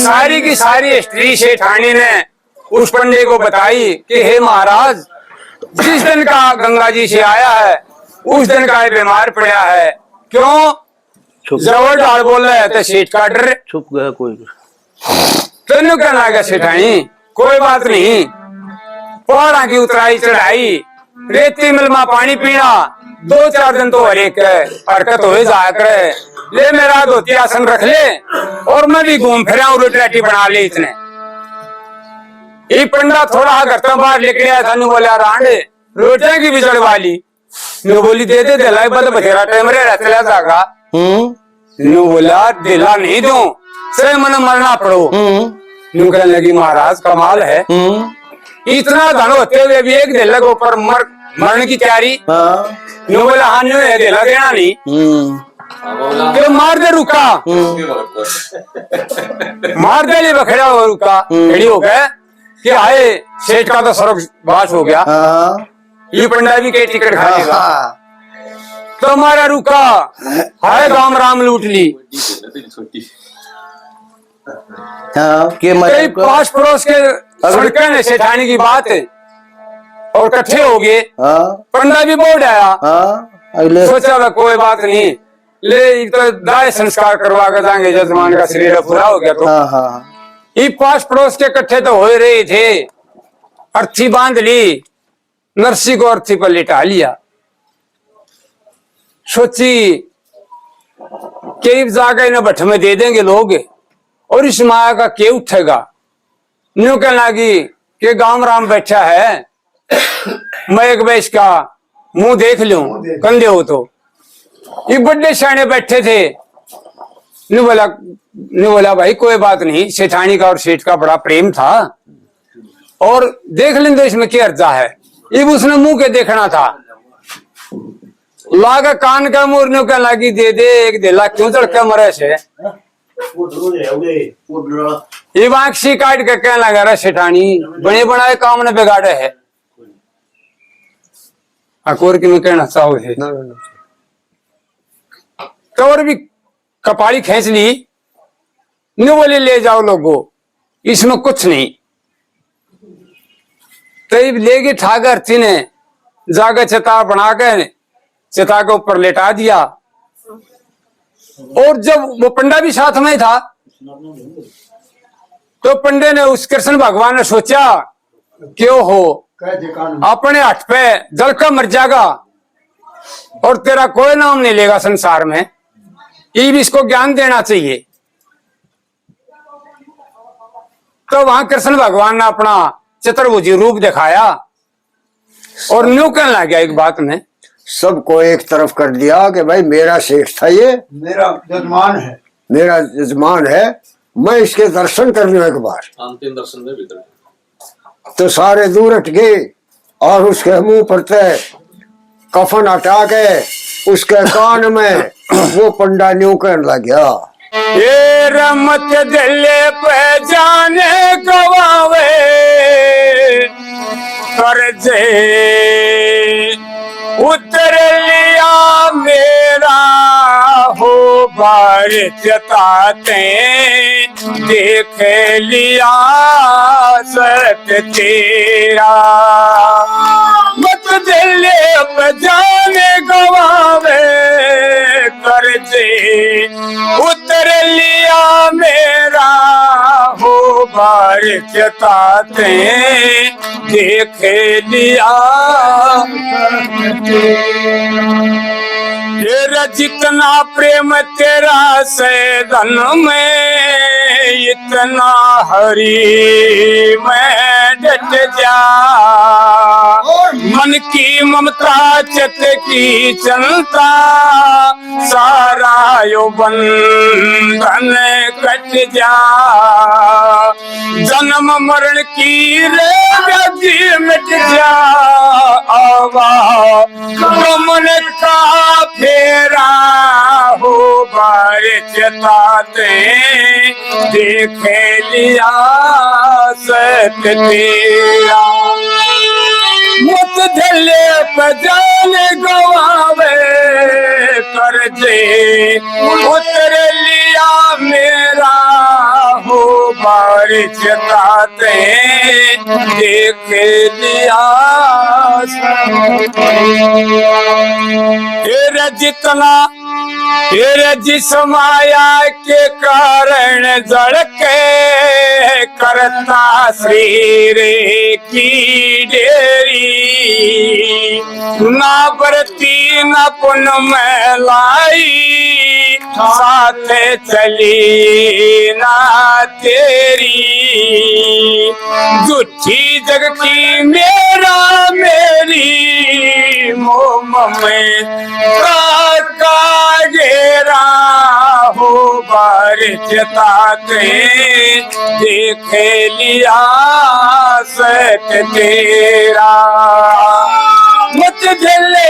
सारी की सारी हिस्ट्री सेठानी ने उस पंडे को बताई कि हे महाराज, जिस दिन का गंगा जी से आया है उस दिन का बीमार पड़ा है। क्यों? जबर डाल बोल रहे तो सेठ का डर छुप गया कोई। तेन कहना लगा सेठानी कोई बात नहीं, पहाड़ा की उतराई चढ़ाई, रेती मिलमा पानी पीना, 2-4 दिन तो हर एक हरकत हो जाया करे। ले मेरा धोती आसन रख ले और मैं भी घूम फिरा रोटी बना ले। इतने ये पंडा थोड़ा घर तो बाहर लेके आया था, बोला रांडे रोटियां की भी चढ़वा ली। नो बोली दे दे दिला बथेरा टाइम रे चला जागा। नो बोला दिला नहीं दूं, से मन मरना पड़ो। नो कहने लगी महाराज कमाल है, इतना धन होते हुए भी एक दिल के ऊपर मरने की तैयारी। नो बोला हाँ नो है दिला देना नहीं, क्यों मार दे रुका, मार दे ले बखेड़ा हो रुका। खड़ी हो गए कि आए सेठ का तो स्वर्गवास हो गया, ये पंडा भी के टिकट खाएगा। तो हमारा रुका हाय गांव राम लूट ली। पास पड़ोस के सड़कें ने सेठानी की बात है और इकट्ठे हो गए। पंडा भी बोर्ड आया, सोचा वह कोई बात नहीं, ले तो दाय संस्कार करवा कर जाएंगे, जजमान का शरीर पूरा हो गया। तो ये पास पड़ोस के इकट्ठे तो हो रहे थे, अर्थी बांध ली, नरसी को अर्थी पर लिटा लिया। सोची कई जाके न भट्ट में दे देंगे लोग और इस माया का के उठेगा। न्यू कहने लगी कि गांव राम बैठा है, मैं एक बैस का मुंह देख लूं कंधे हो तो। ये बड़े शाने बैठे थे। न्यू बोला भाई कोई बात नहीं, सेठानी का और सेठ का बड़ा प्रेम था और देख लेंगे इसमें क्या अर्जा है। ये उसने मुंह के देखना था, लागा कान का मुरने का लागी दे दे एक दिला, क्यों चढ़के मरे से। ये वाक्सी काट के कहने लगा रे सेठानी बने बनाए काम ने बिगाड़े है। अकोर की मैं कहना चाहूँ है तो और भी कपाड़ी खींच ली। न्यू बोले ले जाओ लोगो, इसमें कुछ नहीं। तो ले गए ठाकर थी ने जाकर चिता बना के चिता के ऊपर लेटा दिया। और जब वो पंडा भी साथ में था तो पंडे ने उस कृष्ण भगवान ने सोचा क्यों हो अपने हट पे जल का मर जाएगा और तेरा कोई नाम नहीं लेगा संसार में, ये भी इसको ज्ञान देना चाहिए। तो वहां कृष्ण भगवान ने अपना चतुर्भुजी रूप दिखाया और न्यू कहने लग गया एक बात में, सबको एक तरफ कर दिया कि भाई मेरा शेख था, ये मेरा यजमान है, मेरा यजमान है, मैं इसके दर्शन कर लूं एक बार। अंतिम दर्शन में भीतर तो सारे दूर हट गए और उसके मुंह पर कफन हटा के उसके कान में वो पंडा न्यू कहने लग गया, ये रमत दिले पे जाने गवावे कर जे उतर लिया मेरा हो बार जताते देख लिया सत्य तेरा। मत दिले पे जाने गवावे कर जे उतर लिया मेरा हो बार जताते देख लिया। तेरा जितना प्रेम तेरा से धन में इतना हरि में डट जा। मन की ममता चित की चलता सारा यो बंधन कट जा। जन्म मरण की रेवती मिट जा। आवा गमन का फेरा हो बार जताते देख लिया सत्य तेरा। मत धले पजाने गवावे कर जे उतर लिया मेरा हो जताते देख लिया फिर जितना फिर जिस माया के कारण जड़के करता शरीर की डेरी ना बरती न पुन में लाई साथ चली ना तेरी झूठी जग की मेरा मेरी मोम में का घेरा हो बार जताते देख लिया सत तेरा मत झले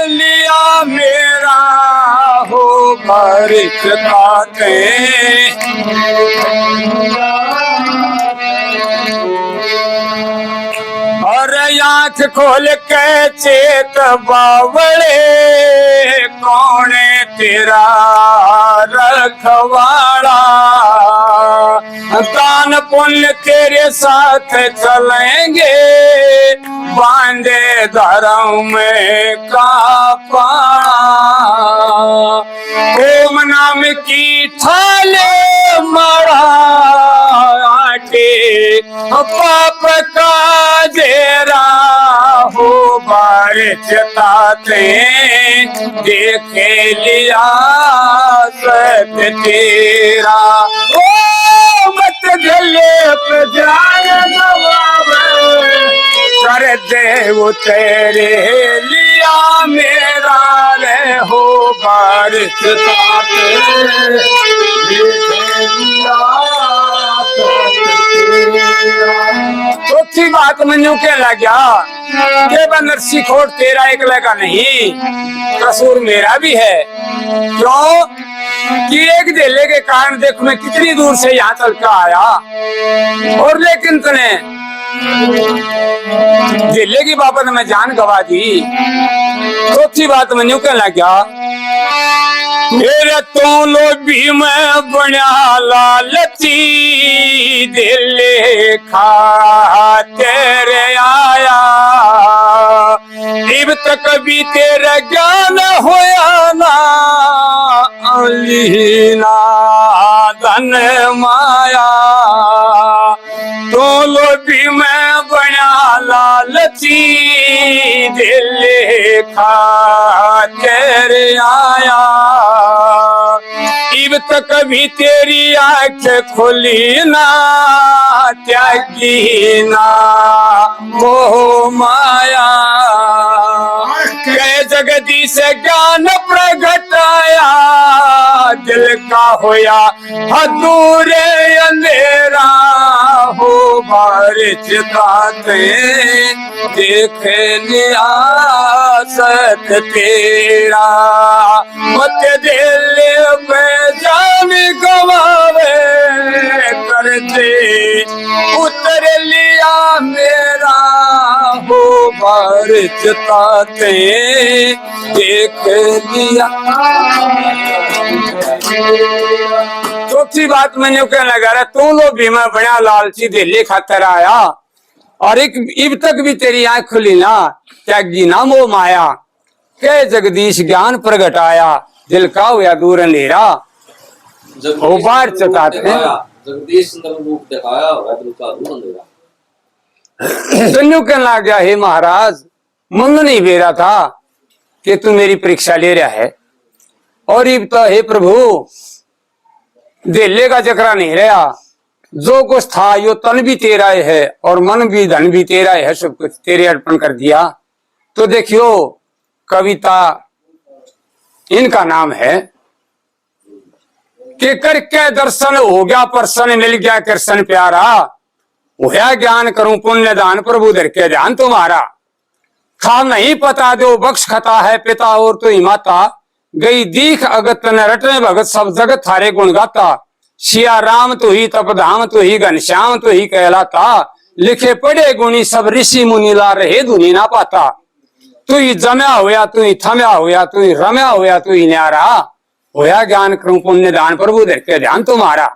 लिया मेरा हो बार जताते और आँख खोल के चेत बावड़े कौन तेरा रखवाड़ा दान पुण्य तेरे साथ चलेंगे बांधे धर्म में का पाड़ा ओम नाम की थाले मारा आटे पाप का जेरा हो बार जताते देख लिया सत तेरा ओ मत झले पे जाए कर दे वो तेरे लिया मेरा रे हो बार जताते देख लिया चौथी बात मनु के लगा के बंदर सिखोट तेरा एकला का नहीं कसूर मेरा भी है क्यों कि एक देले के कारण देखो मैं कितनी दूर से यहाँ चल कर आया और लेकिन तूने दिल्ली की बाबत में जान गवा दी चौथी बात मनु के लगा मेरे तो लोभी में बना लालची दिल खा तेरे आया इब तक भी तेरा ज्ञान होया ना अलीना धन माया तो लोभी में बना लालची दिल खा तेरे आया इब तक भी तेरी आँख खुली ना त्यागी ना मोह माया के जगदीश ज्ञान प्रगटाया दिल का होया अधूरे अंधेरा हो बार जताते देख लिया सत तेरा मत दिल में जान गवावे कर दे उतर लिया मेरा हो बार जताते देख लिया चौथी बात मैंने कहने लगा तू लो भीमा बड़ा लालची दिल्ली खातर आया और एक इब तक भी तेरी आंख खुली ना त्यागी ना मोह माया के जगदीश ज्ञान प्रगटाया दिल का हुआ दूर अंधेरा बार चताते जगदीश रूप दिखाया दिल का दूर अंधेरा तो कहने लग गया हे महाराज मन नहीं बेरा था कि तू मेरी परीक्षा ले रहा है और इब तो हे प्रभु दिल्ली का चक्रा नहीं रहा जो कुछ था यो तन भी तेरा है और मन भी धन भी तेरा है सब कुछ तेरे अर्पण कर दिया तो देखियो कविता इनका नाम है कि करके दर्शन हो गया प्रसन्न मिल गया कृष्ण प्यारा होया ज्ञान करूं पुण्य दान प्रभु धर के ध्यान तुम्हारा था नहीं पता दो बख्श खता है पिता और तो ही माता गई दीख अगत न रटने भगत सब जगत थारे गुण गाता सिया राम तो ही तपधाम तो ही घनश्याम तो ही कहलाता लिखे पढ़े गुणी सब ऋषि मुनि ला रहे धुनी ना पाता तू ही जम्या होया तू ही थम्या होया तू ही रम्या होया तू ही न्यारा होया ज्ञान करूं पुण्य दान प्रभु धर के ध्यान तुम्हारा।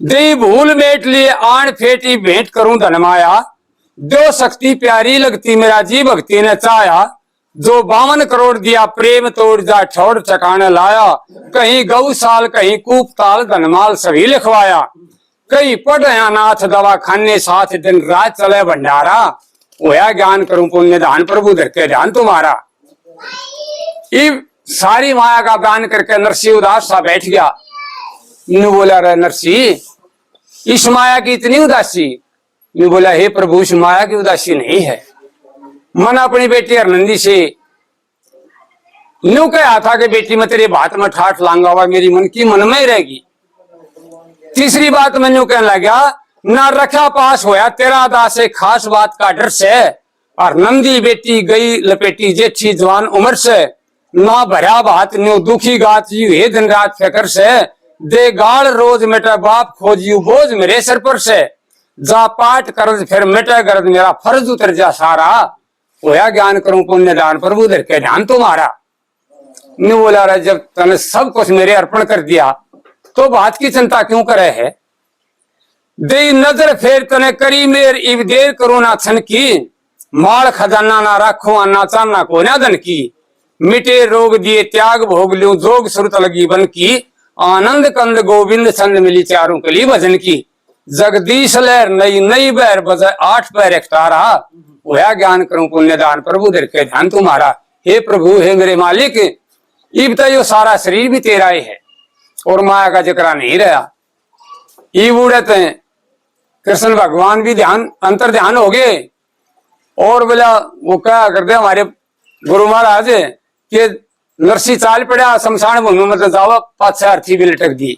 दे भूल मेट लिए आण फेटी भेंट करूं धन माया, जो शक्ति प्यारी लगती मेरा जी भक्ति ने चाया। जो 52 करोड़ दिया प्रेम तोड़ जा छोड़ चकाने लाया, कहीं गौशाल कहीं कूप ताल धनमाल सभी लिखवाया। कहीं पढ़या नाथ दवा खाने साथ दिन रात चले भंडारा, होया ज्ञान करूं पुण्य दान प्रभु धर के ध्यान तुम्हारा। इब सारी माया का दान करके नरसिंह उदास सा बैठ गया। यूं बोला रे नरसिंह, इस माया की इतनी उदासी? यूं बोला हे प्रभु, इस माया की उदासी नहीं है। मन अपनी बेटी हरनंदी से यूं कहा था कि बेटी मैं तेरे बात में ठाठ लांगा हुआ, मेरी मन की मन में ही रहेगी। तीसरी बात मैं यूं कहने लगा, ना रखा पास होया तेरा दास से खास बात का डर से, और नंदी बेटी गई लपेटी जेठी जवान उम्र से। ना भरा बात न्यू दुखी गात यू हे दिन रात फिकर से, दे गाल रोज मेटा बाप खोज यू बोझ मेरे सर पर से। जा पाठ कर्ज फिर मिटे गर्द मेरा फर्ज उतर जा सारा, होया ज्ञान करूं पुण्य दान प्रभु धर के ध्यान तुम्हारा। न्यू बोला रहा, जब तने सब कुछ मेरे अर्पण कर दिया तो बात की चिंता क्यों करे है। दे नजर फेर तने करी मेर इब देर करो ना छन की, माल खजाना ना राखो ना चाना को ना धन की। मिटे रोग दिए त्याग भोग ल्यूं जोग सुरत लगी बन की, आनंद कंद गोविंद छंद मिली चारों कली भजन की। जगदीश लहर नई नई बहर बजे 8 पैर एकतारा, होया ज्ञान करूं पुण्य दान प्रभु धर के ध्यान तुम्हारा। हे प्रभु हे मेरे मालिक, इब तो यो सारा शरीर भी तेरा ही है और माया का जिक्र नहीं रहा। ई उड़ते कृष्ण भगवान भी ध्यान अंतर ध्यान हो गए। और बोला वो क्या करते हमारे गुरु महाराज के नरसी चाल पड़ा शमशान भूमि में, मतलब जावा 5-6 अर्थी भी लटक दी।